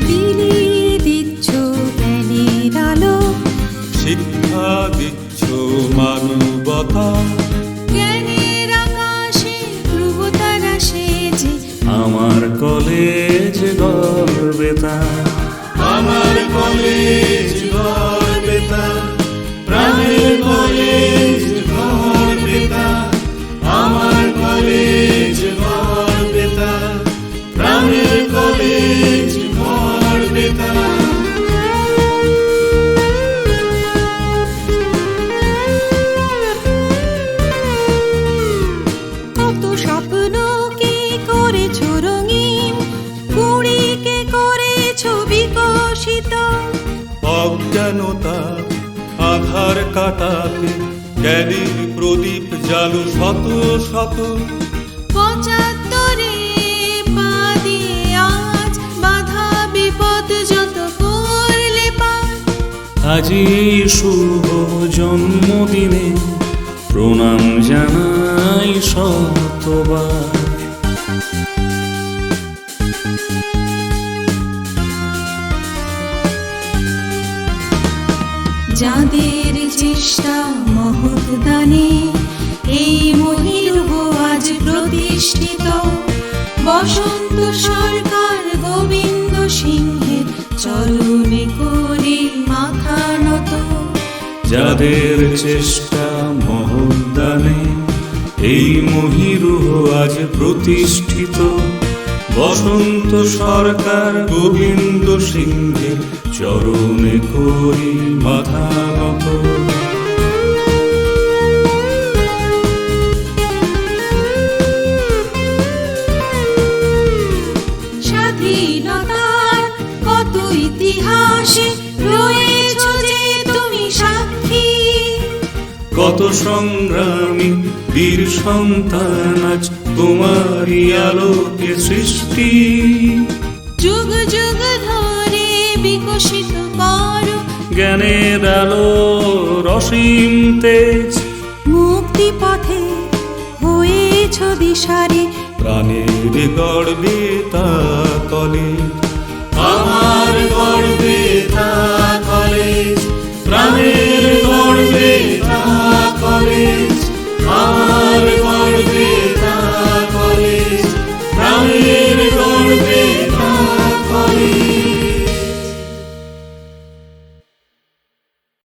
বিলিয়ে দিচ্ছ জ্ঞানের আলো, শিক্ষা দিচ্ছ মানবতা, জ্ঞানের আকাশে ধ্রুবতারা সেজে আমার কলেজ গর্বে তার, আমার কলেজ গর্বে তার, প্রাণের কলেজ গর্বে তার, আমার কলেজ গর্বে তার, প্রাণের কলেজ গর্বে তার। কত স্বপ্নকে করেছো রঙিন, কুড়িকে করেছো বিকশিত, অজ্ঞানতা আধার কাটাতে জ্ঞানের প্রদীপ জালো শত শত, ৭৫ পা দিয়ে আজ বাধা বিপদ যত করলে পার। আজি শুভ জন্মদিনে প্রণাম জানাই শতবার। যাদের চেষ্টা মহৎ দানে এই মহিরুহ আজ প্রতিষ্ঠিত, বসন্ত সরকার গোবিন্দ সিংহের চরণে করি মাথা নত। যাদের চেষ্টা মহোদ্যানে এই মহিরুহ আজ প্রতিষ্ঠিত, বসন্ত সরকার গোবিন্দ সিংহের চরণে করি মাথা নত। স্বাধীনতার কত ইতিহাসে রয়েছ যে তুমি সাক্ষী, কত সংগ্রামী বীর সন্তান আজ তোমারই আলোকে সৃষ্টি। যুগ যুগ ধরে বিকশিত করো জ্ঞানের আলো অসীম তেজ, মুক্তি পথে হয়েছ দিশারি, প্রাণের গর্বে তা কলেজ, আমার গর্বে তা